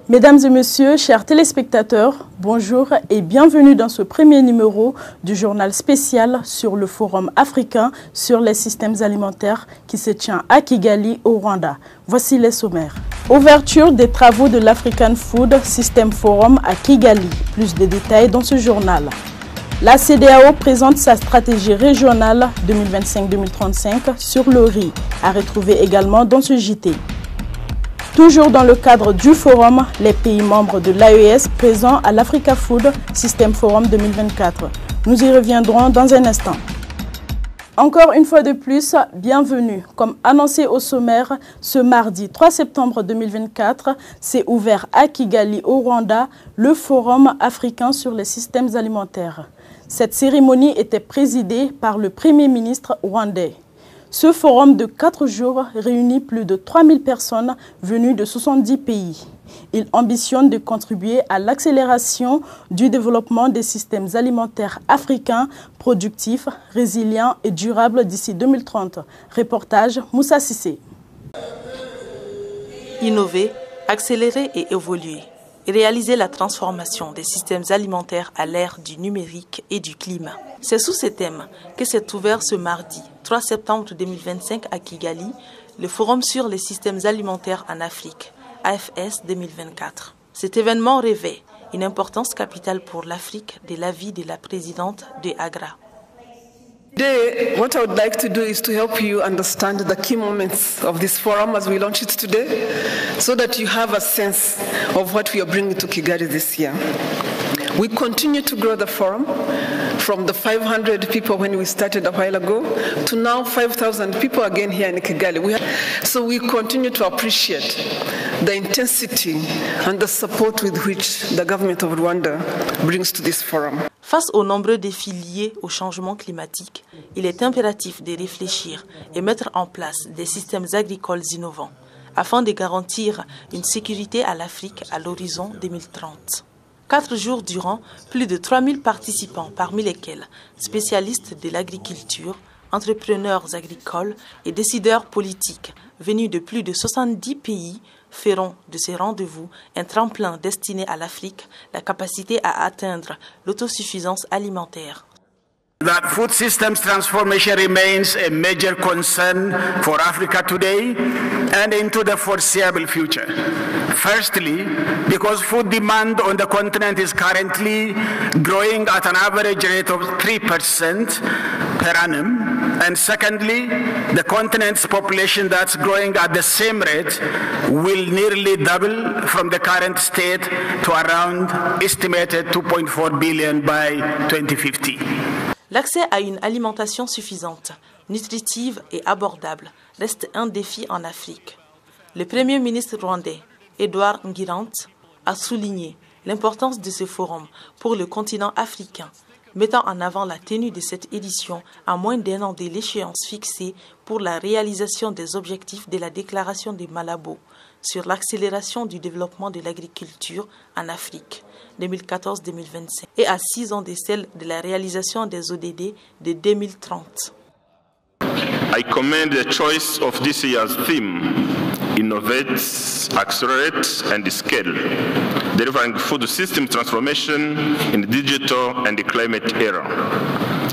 Mesdames et messieurs, chers téléspectateurs, bonjour et bienvenue dans ce premier numéro du journal spécial sur le Forum africain sur les systèmes alimentaires qui se tient à Kigali, au Rwanda. Voici les sommaires. Ouverture des travaux de l'African Food System Forum à Kigali. Plus de détails dans ce journal. La CEDEAO présente sa stratégie régionale 2025-2035 sur le riz, à retrouver également dans ce JT. Toujours dans le cadre du forum, les pays membres de l'AES présents à l'Africa Food System Forum 2024. Nous y reviendrons dans un instant. Encore une fois de plus, bienvenue. Comme annoncé au sommaire, ce mardi 3 septembre 2024, s'est ouvert à Kigali, au Rwanda, le Forum africain sur les systèmes alimentaires. Cette cérémonie était présidée par le Premier ministre rwandais. Ce forum de 4 jours réunit plus de 3000 personnes venues de 70 pays. Il ambitionne de contribuer à l'accélération du développement des systèmes alimentaires africains productifs, résilients et durables d'ici 2030. Reportage Moussa Sissé. Innover, accélérer et évoluer. Réaliser la transformation des systèmes alimentaires à l'ère du numérique et du climat. C'est sous ces thèmes que s'est ouvert ce mardi 3 septembre 2025 à Kigali, le Forum sur les systèmes alimentaires en Afrique, AFS 2024. Cet événement revêt une importance capitale pour l'Afrique de l'avis de la présidente de AGRA. Today, what I would like to do is to help you understand the key moments of this forum as we launch it today, so that you have a sense of what we are bringing to Kigali this year. We continue to grow the forum from the 500 people when we started a while ago to now 5,000 people again here in Kigali. So we continue to appreciate the intensity and the support with which the government of Rwanda brings to this forum. Face aux nombreux défis liés au changement climatique, il est impératif de réfléchir et mettre en place des systèmes agricoles innovants afin de garantir une sécurité à l'Afrique à l'horizon 2030. 4 jours durant, plus de 3000 participants, parmi lesquels spécialistes de l'agriculture, entrepreneurs agricoles et décideurs politiques venus de plus de 70 pays, feront de ces rendez-vous un tremplin destiné à l'Afrique, la capacité à atteindre l'autosuffisance alimentaire. That food systems transformation remains a major concern for Africa today and into the foreseeable future. Firstly, because food demand on the continent is currently growing at an average rate of 3% per annum. And secondly, the continent's population that's growing at the same rate will nearly double from the current state to around estimated 2.4 billion by 2050. L'accès à une alimentation suffisante, nutritive et abordable reste un défi en Afrique. Le Premier ministre rwandais, Edouard Ngirente, a souligné l'importance de ce forum pour le continent africain, mettant en avant la tenue de cette édition à moins d'1 an de l'échéance fixée pour la réalisation des objectifs de la déclaration de Malabo sur l'accélération du développement de l'agriculture en Afrique 2014-2025 et à 6 ans de celle de la réalisation des ODD de 2030. I commend the choice of this year's theme, Innovate, Accelerate and Scale, delivering food system transformation in the digital and the climate era.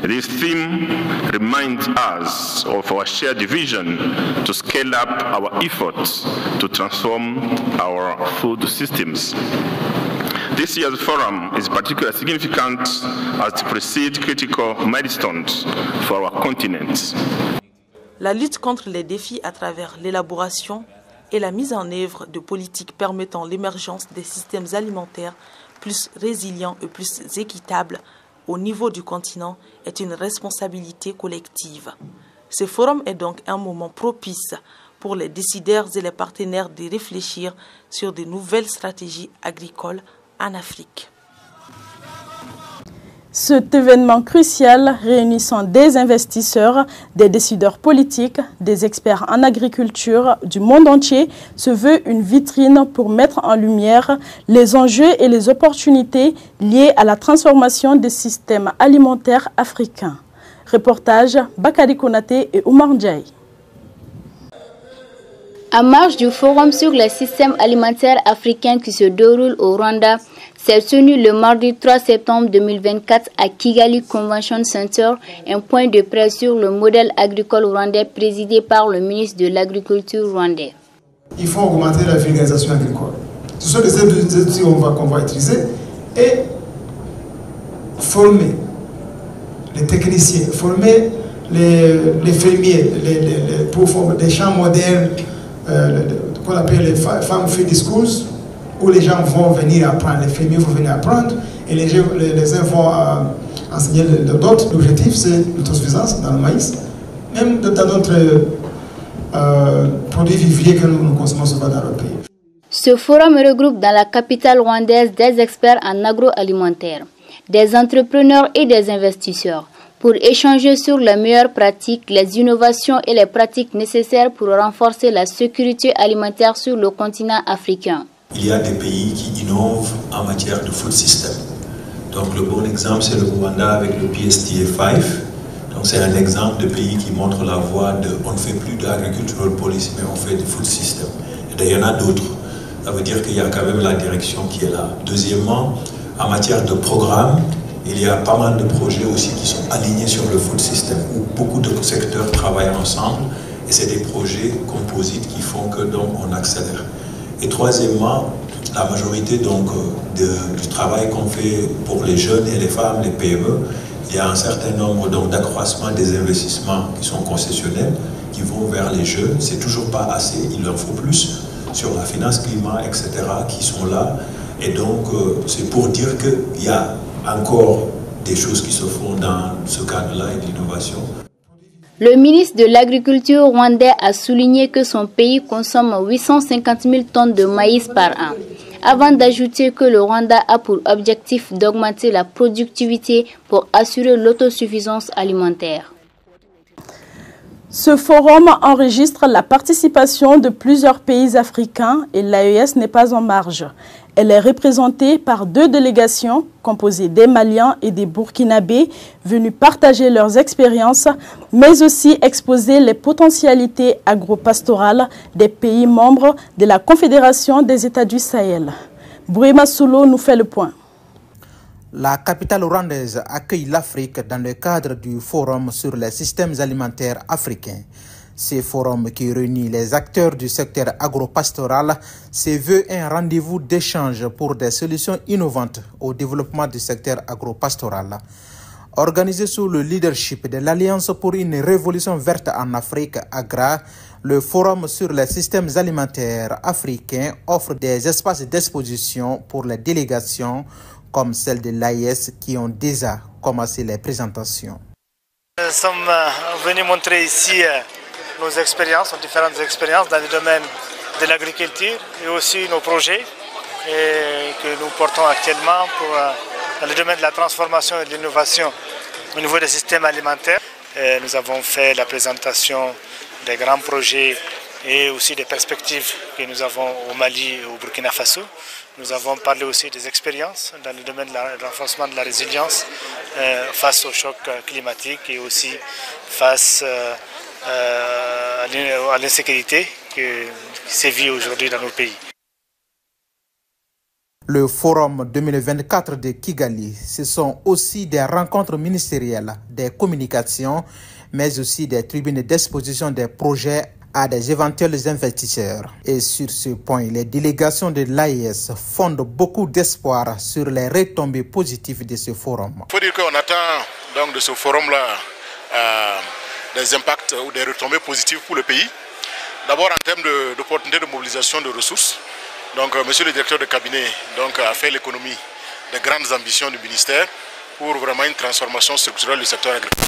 This theme reminds us of our shared vision to scale up our efforts to transform our food systems. This year's forum is particularly significant as it precedes critical milestones for our continent. La lutte contre les défis à travers l'élaboration et la mise en œuvre de politiques permettant l'émergence des systèmes alimentaires plus résilients et plus équitables au niveau du continent est une responsabilité collective. Ce forum est donc un moment propice pour les décideurs et les partenaires de réfléchir sur de nouvelles stratégies agricoles en Afrique. Cet événement crucial réunissant des investisseurs, des décideurs politiques, des experts en agriculture du monde entier se veut une vitrine pour mettre en lumière les enjeux et les opportunités liées à la transformation des systèmes alimentaires africains. Reportage Bakari Konaté et Oumar Ndiaye. En marge du forum sur les systèmes alimentaires africains qui se déroule au Rwanda, s'est tenu le mardi 3 septembre 2024 à Kigali Convention Center un point de presse sur le modèle agricole rwandais présidé par le ministre de l'Agriculture rwandais. Il faut augmenter la vulgarisation agricole. Ce sont des outils qu'on va utiliser et former les techniciens, former les fermiers pour former des champs modernes, qu'on appelle les farm field schools, où les gens vont venir apprendre, les fermiers vont venir apprendre et les uns vont enseigner d'autres. L'objectif, c'est l'autosuffisance dans le maïs, même dans d'autres produits vivriers que nous consommons souvent dans le pays. Ce forum regroupe dans la capitale rwandaise des experts en agroalimentaire, des entrepreneurs et des investisseurs pour échanger sur les meilleures pratiques, les innovations et les pratiques nécessaires pour renforcer la sécurité alimentaire sur le continent africain. Il y a des pays qui innovent en matière de food system. Donc le bon exemple, c'est le Rwanda avec le PSTA 5. Donc c'est un exemple de pays qui montre la voie de on ne fait plus d'agricultural policy, mais on fait du food system. Et d'ailleurs, il y en a d'autres. Ça veut dire qu'il y a quand même la direction qui est là. Deuxièmement, en matière de programme, il y a pas mal de projets aussi qui sont alignés sur le food system, où beaucoup de secteurs travaillent ensemble, et c'est des projets composites qui font que donc on accélère. Et troisièmement, la majorité donc du travail qu'on fait pour les jeunes et les femmes, les PME, il y a un certain nombre d'accroissement des investissements qui sont concessionnels, qui vont vers les jeunes. C'est toujours pas assez, il en faut plus sur la finance climat, etc., qui sont là. Et donc, c'est pour dire qu'il y a encore des choses qui se font dans ce cadre-là et d'innovation. Le ministre de l'Agriculture rwandais a souligné que son pays consomme 850 000 tonnes de maïs par an, avant d'ajouter que le Rwanda a pour objectif d'augmenter la productivité pour assurer l'autosuffisance alimentaire. Ce forum enregistre la participation de plusieurs pays africains et l'AES n'est pas en marge. Elle est représentée par 2 délégations composées des Maliens et des Burkinabés venus partager leurs expériences, mais aussi exposer les potentialités agropastorales des pays membres de la Confédération des États du Sahel. Brema Soulo nous fait le point. La capitale rwandaise accueille l'Afrique dans le cadre du Forum sur les systèmes alimentaires africains. Ce forum qui réunit les acteurs du secteur agropastoral se veut un rendez-vous d'échange pour des solutions innovantes au développement du secteur agropastoral. Organisé sous le leadership de l'Alliance pour une révolution verte en Afrique, AGRA, le Forum sur les systèmes alimentaires africains offre des espaces d'exposition pour les délégations comme celle de l'AES qui ont déjà commencé les présentations. Nous sommes venus montrer ici nos expériences, nos différentes expériences dans le domaine de l'agriculture et aussi nos projets que nous portons actuellement dans le domaine de la transformation et de l'innovation au niveau des systèmes alimentaires. Nous avons fait la présentation des grands projets et aussi des perspectives que nous avons au Mali et au Burkina Faso. Nous avons parlé aussi des expériences dans le domaine du renforcement de la résilience face au choc climatique et aussi face à l'insécurité qui sévit aujourd'hui dans nos pays. Le Forum 2024 de Kigali, ce sont aussi des rencontres ministérielles, des communications, mais aussi des tribunes d'exposition des projets à des éventuels investisseurs. Et sur ce point, les délégations de l'AES fondent beaucoup d'espoir sur les retombées positives de ce forum. Il faut dire qu'on attend donc de ce forum-là des impacts ou des retombées positives pour le pays. D'abord en termes d'opportunités de mobilisation de ressources. Donc monsieur le directeur de cabinet a fait l'économie des grandes ambitions du ministère pour vraiment une transformation structurelle du secteur agricole.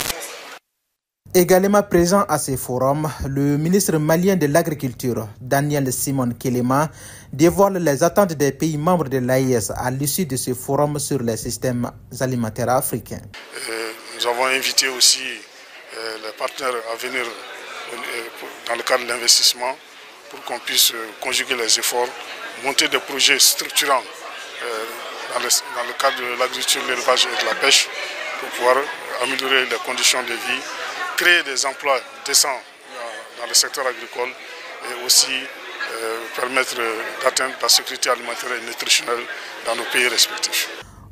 Également présent à ce forum, le ministre malien de l'Agriculture, Daniel Simon Kelema, dévoile les attentes des pays membres de l'AES à l'issue de ce forum sur les systèmes alimentaires africains. Nous avons invité aussi les partenaires à venir dans le cadre de l'investissement pour qu'on puisse conjuguer les efforts, monter des projets structurants dans le cadre de l'agriculture, l'élevage et de la pêche pour pouvoir améliorer les conditions de vie, créer des emplois décents dans le secteur agricole et aussi permettre d'atteindre la sécurité alimentaire et nutritionnelle dans nos pays respectifs.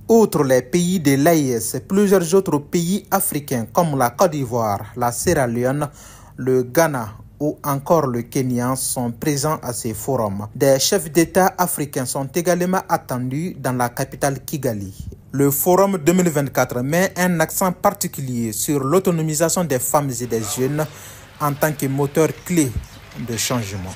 Outre les pays de l'AES, plusieurs autres pays africains comme la Côte d'Ivoire, la Sierra Leone, le Ghana ou encore le Kenya sont présents à ces forums. Des chefs d'État africains sont également attendus dans la capitale Kigali. Le forum 2024 met un accent particulier sur l'autonomisation des femmes et des jeunes en tant que moteur clé de changement.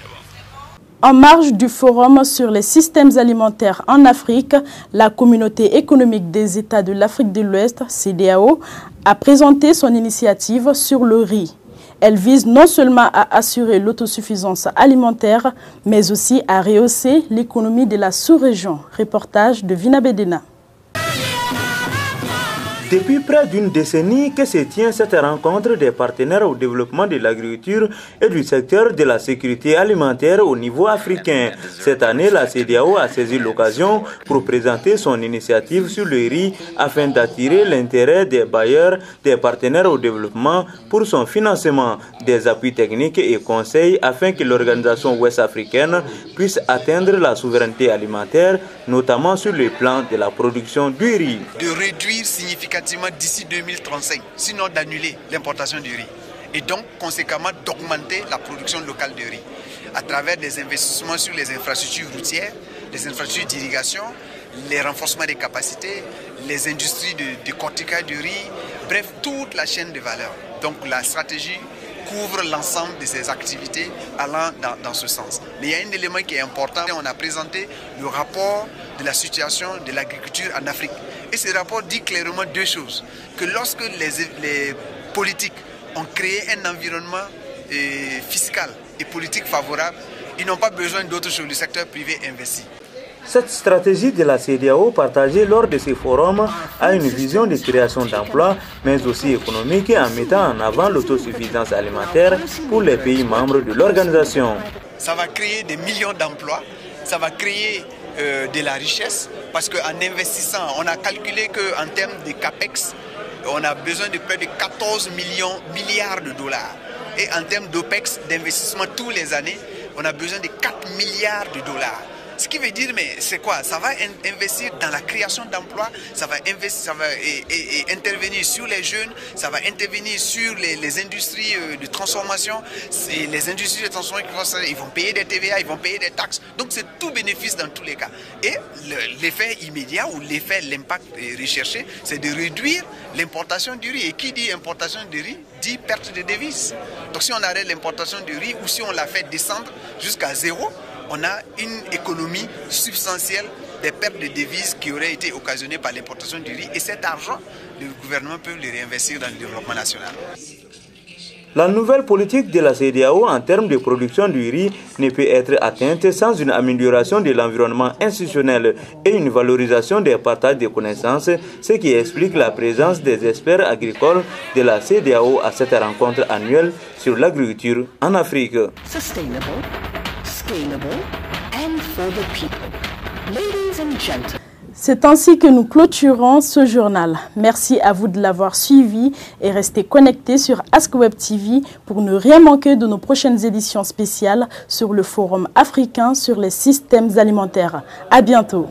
En marge du forum sur les systèmes alimentaires en Afrique, la communauté économique des États de l'Afrique de l'Ouest, CEDEAO, a présenté son initiative sur le riz. Elle vise non seulement à assurer l'autosuffisance alimentaire, mais aussi à rehausser l'économie de la sous-région. Reportage de Vina Bedena. Depuis près d'une décennie que se tient cette rencontre des partenaires au développement de l'agriculture et du secteur de la sécurité alimentaire au niveau africain. Cette année, la CEDEAO a saisi l'occasion pour présenter son initiative sur le riz afin d'attirer l'intérêt des bailleurs, des partenaires au développement pour son financement, des appuis techniques et conseils afin que l'organisation ouest-africaine puisse atteindre la souveraineté alimentaire, notamment sur le plan de la production du riz. De réduire significativement d'ici 2035, sinon d'annuler l'importation du riz. Et donc, conséquemment, d'augmenter la production locale de riz à travers des investissements sur les infrastructures routières, les infrastructures d'irrigation, les renforcements des capacités, les industries de corticage du riz, bref, toute la chaîne de valeur. Donc, la stratégie couvre l'ensemble de ces activités allant dans ce sens. Mais il y a un élément qui est important. On a présenté le rapport de la situation de l'agriculture en Afrique. Et ce rapport dit clairement deux choses. Que lorsque les politiques ont créé un environnement fiscal et politique favorable, ils n'ont pas besoin d'autre chose. Le secteur privé investit. Cette stratégie de la CEDEAO partagée lors de ces forums a une vision de création d'emplois, mais aussi économique, en mettant en avant l'autosuffisance alimentaire pour les pays membres de l'organisation. Ça va créer des millions d'emplois, ça va créer de la richesse, parce qu'en investissant, on a calculé qu'en termes de CAPEX, on a besoin de près de 14 milliards de dollars. Et en termes d'OPEX, d'investissement tous les années, on a besoin de 4 milliards de dollars. Ce qui veut dire, mais c'est quoi? Ça va investir dans la création d'emplois, ça va intervenir sur les jeunes, ça va intervenir sur les industries de transformation. Les industries de transformation, ils vont payer des TVA, ils vont payer des taxes. Donc c'est tout bénéfice dans tous les cas. Et l'effet immédiat ou l'impact recherché, c'est de réduire l'importation du riz. Et qui dit importation du riz dit perte de devises. Donc si on arrête l'importation du riz ou si on la fait descendre jusqu'à zéro, on a une économie substantielle des pertes de devises qui auraient été occasionnées par l'importation du riz. Et cet argent, le gouvernement peut le réinvestir dans le développement national. La nouvelle politique de la CEDEAO en termes de production du riz ne peut être atteinte sans une amélioration de l'environnement institutionnel et une valorisation des partages de connaissances, ce qui explique la présence des experts agricoles de la CEDEAO à cette rencontre annuelle sur l'agriculture en Afrique. C'est ainsi que nous clôturons ce journal. Merci à vous de l'avoir suivi et restez connectés sur AskWeb TV pour ne rien manquer de nos prochaines éditions spéciales sur le Forum africain sur les systèmes alimentaires. À bientôt.